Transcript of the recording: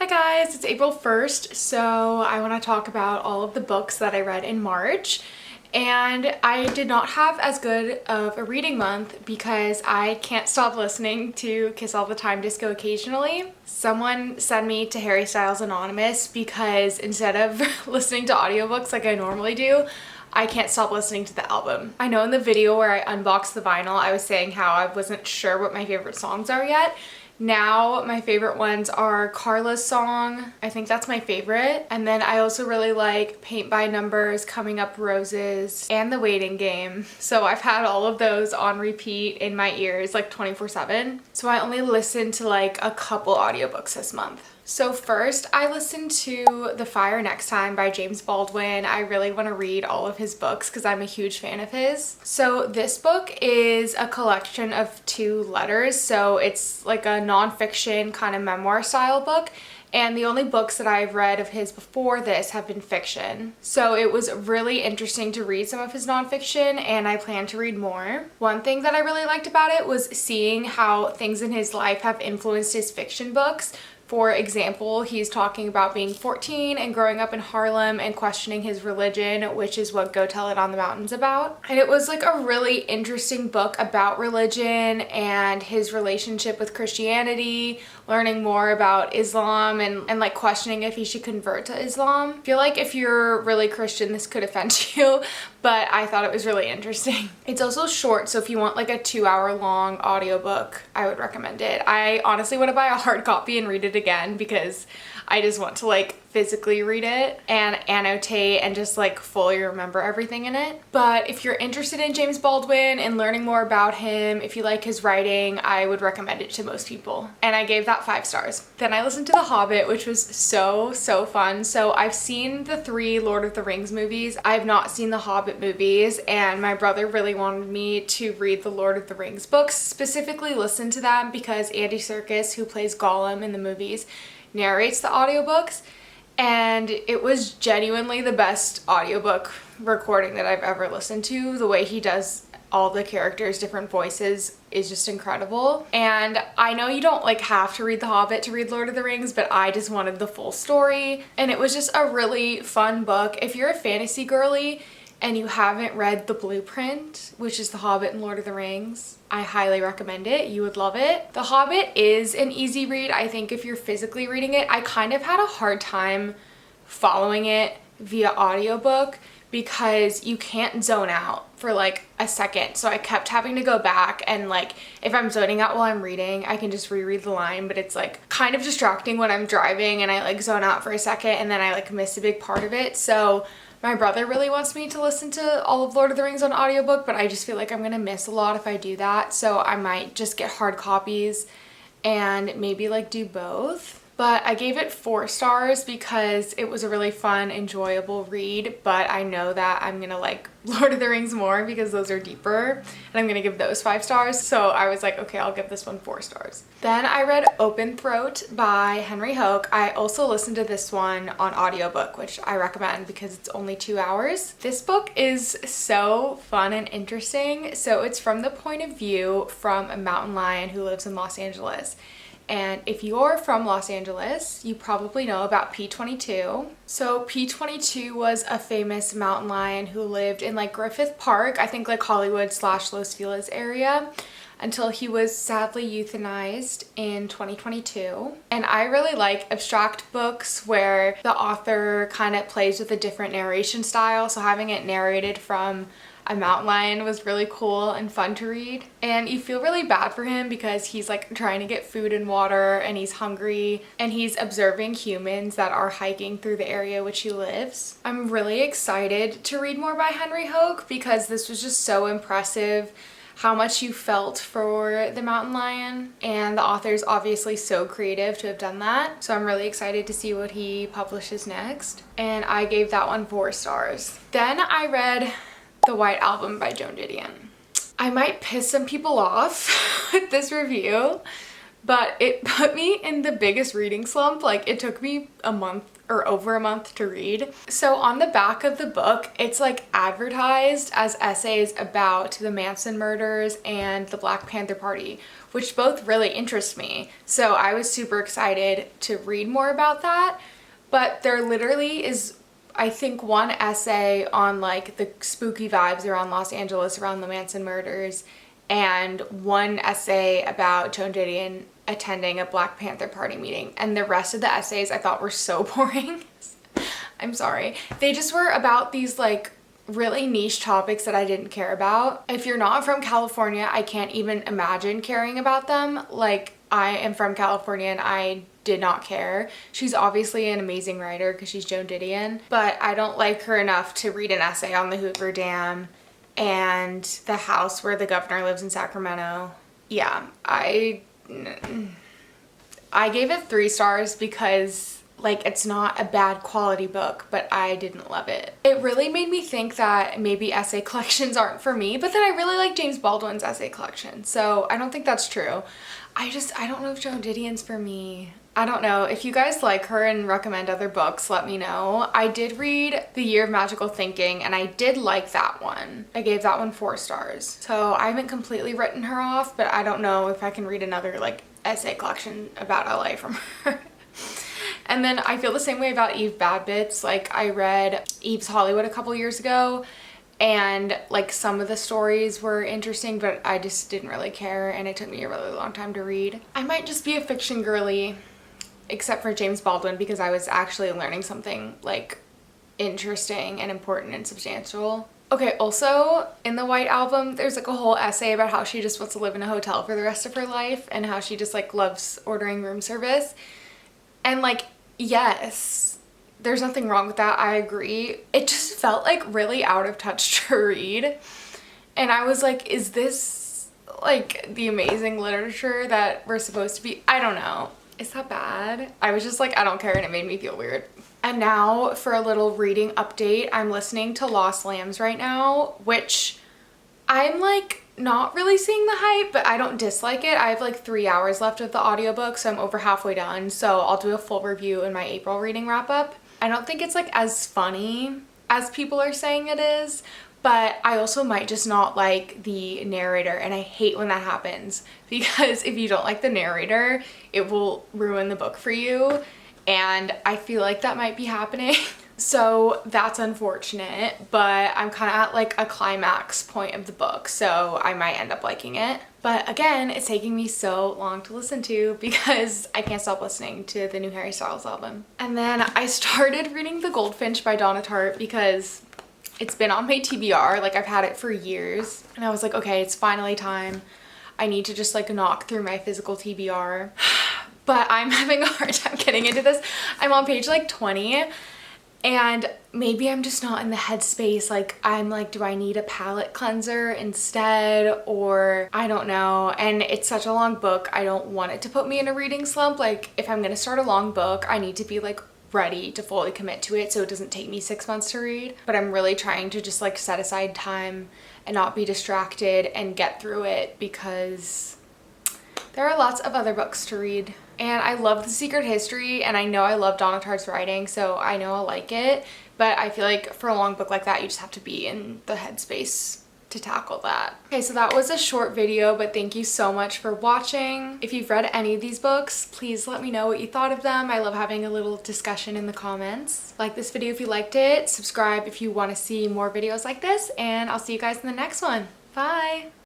Hi guys, it's April 1st, so I want to talk about all of the books that I read in March. And I did not have as good of a reading month because I can't stop listening to Kiss All the Time Disco Occasionally. Someone sent me to Harry Styles Anonymous because instead of listening to audiobooks like I normally do, I can't stop listening to the album. I know in the video where I unboxed the vinyl, I was saying how I wasn't sure what my favorite songs are yet. Now my favorite ones are Carla's song. I think that's my favorite. And then I also really like Paint by Numbers, Coming Up Roses, and The Waiting Game. So I've had all of those on repeat in my ears like 24/7. So I only listened to like a couple audiobooks this month. So first, I listened to The Fire Next Time by James Baldwin. I really want to read all of his books because I'm a huge fan of his. So this book is a collection of 2 letters. So it's like a nonfiction kind of memoir style book. And the only books that I've read of his before this have been fiction. So it was really interesting to read some of his nonfiction, and I plan to read more. One thing that I really liked about it was seeing how things in his life have influenced his fiction books. For example, he's talking about being 14 and growing up in Harlem and questioning his religion, which is what Go Tell It on the Mountain's about. And it was like a really interesting book about religion and his relationship with Christianity, learning more about Islam and like questioning if he should convert to Islam. I feel like if you're really Christian, this could offend you, but I thought it was really interesting. It's also short, so if you want like a 2-hour long audiobook, I would recommend it. I honestly want to buy a hard copy and read it again because I just want to like physically read it and annotate and just like fully remember everything in it. But if you're interested in James Baldwin and learning more about him, if you like his writing, I would recommend it to most people. And I gave that 5 stars. Then I listened to The Hobbit, which was so fun. So I've seen the 3 Lord of the Rings movies. I've not seen the Hobbit movies, and my brother really wanted me to read the Lord of the Rings books, specifically listen to them because Andy Serkis, who plays Gollum in the movies, narrates the audiobooks. And it was genuinely the best audiobook recording that I've ever listened to. The way he does all the characters' different voices is just incredible. And I know you don't like have to read The Hobbit to read Lord of the Rings, but I just wanted the full story. And it was just a really fun book. If you're a fantasy girly and you haven't read The Blueprint, which is The Hobbit and Lord of the Rings, I highly recommend it. You would love it. The Hobbit is an easy read, I think, if you're physically reading it. I kind of had a hard time following it via audiobook because you can't zone out for like a second. So I kept having to go back, and like if I'm zoning out while I'm reading, I can just reread the line, but it's like kind of distracting when I'm driving and I like zone out for a second and then I like miss a big part of it. So my brother really wants me to listen to all of Lord of the Rings on audiobook, but I just feel like I'm gonna miss a lot if I do that. So I might just get hard copies and maybe like do both. But I gave it 4 stars because it was a really fun, enjoyable read, but I know that I'm gonna like Lord of the Rings more because those are deeper, and I'm gonna give those 5 stars. So I was like, okay, I'll give this one 4 stars. Then I read Open Throat by Henry Hoke. I also listened to this one on audiobook, which I recommend because it's only 2 hours. This book is so fun and interesting. So it's from the point of view from a mountain lion who lives in Los Angeles. And if you're from Los Angeles, you probably know about P-22. So P-22 was a famous mountain lion who lived in like Griffith Park, I think like Hollywood/Los Feliz area, until he was sadly euthanized in 2022. And I really like abstract books where the author kind of plays with a different narration style. So having it narrated from a mountain lion was really cool and fun to read. And you feel really bad for him because he's like trying to get food and water and he's hungry and he's observing humans that are hiking through the area which he lives. I'm really excited to read more by Henry Hoke because this was just so impressive how much you felt for the mountain lion, and the author's obviously so creative to have done that. So I'm really excited to see what he publishes next. And I gave that one 4 stars. Then I read The White Album by Joan Didion. I might piss some people off with this review, but it put me in the biggest reading slump. Like, it took me a month or over a month to read. So on the back of the book, it's like advertised as essays about the Manson murders and the Black Panther Party, which both really interest me. So I was super excited to read more about that. But there literally is, I think, one essay on like the spooky vibes around Los Angeles around the Manson murders, and one essay about Joan Didion attending a Black Panther Party meeting. And the rest of the essays I thought were so boring. I'm sorry. They just were about these like really niche topics that I didn't care about. If you're not from California, I can't even imagine caring about them. Like, I am from California and I did not care. She's obviously an amazing writer because she's Joan Didion, but I don't like her enough to read an essay on the Hoover Dam and the house where the governor lives in Sacramento. Yeah, I gave it 3 stars because like it's not a bad quality book, but I didn't love it. It really made me think that maybe essay collections aren't for me, but then I really like James Baldwin's essay collection, so I don't think that's true. I don't know if Joan Didion's for me. I don't know. If you guys like her and recommend other books, let me know. I did read The Year of Magical Thinking and I did like that one. I gave that one 4 stars. So I haven't completely written her off, but I don't know if I can read another like essay collection about LA from her. And then I feel the same way about Eve Badbitz. Like, I read Eve's Hollywood a couple years ago and like some of the stories were interesting, but I just didn't really care and it took me a really long time to read. I might just be a fiction girly, except for James Baldwin, because I was actually learning something like interesting and important and substantial. Okay, also in the White Album, there's like a whole essay about how she just wants to live in a hotel for the rest of her life and how she just like loves ordering room service. And like, yes, there's nothing wrong with that. I agree. It just felt like really out of touch to read. And I was like, is this like the amazing literature that we're supposed to be? I don't know. Is that bad? I was just like, I don't care, and it made me feel weird. And now for a little reading update, I'm listening to Lost Lambs right now, which I'm like not really seeing the hype, but I don't dislike it. I have like 3 hours left of the audiobook, so I'm over halfway done. So I'll do a full review in my April reading wrap up. I don't think it's like as funny as people are saying it is, but I also might just not like the narrator, and I hate when that happens because if you don't like the narrator, it will ruin the book for you, and I feel like that might be happening. So that's unfortunate, but I'm kind of at like a climax point of the book, so I might end up liking it. But again, it's taking me so long to listen to because I can't stop listening to the new Harry Styles album. And then I started reading The Goldfinch by Donna Tartt because it's been on my TBR, like I've had it for years, and I was like, okay, it's finally time. I need to just like knock through my physical TBR. But I'm having a hard time getting into this. I'm on page like 20. And maybe I'm just not in the headspace. Like, I'm like, do I need a palette cleanser instead? Or I don't know. And it's such a long book. I don't want it to put me in a reading slump. Like, if I'm gonna start a long book, I need to be like ready to fully commit to it so it doesn't take me 6 months to read. But I'm really trying to just like set aside time and not be distracted and get through it because there are lots of other books to read. And I love The Secret History, and I know I love Donna Tartt's writing, so I know I'll like it. But I feel like for a long book like that, you just have to be in the headspace to tackle that. Okay, so that was a short video, but thank you so much for watching. If you've read any of these books, please let me know what you thought of them. I love having a little discussion in the comments. Like this video if you liked it, subscribe if you want to see more videos like this, and I'll see you guys in the next one. Bye!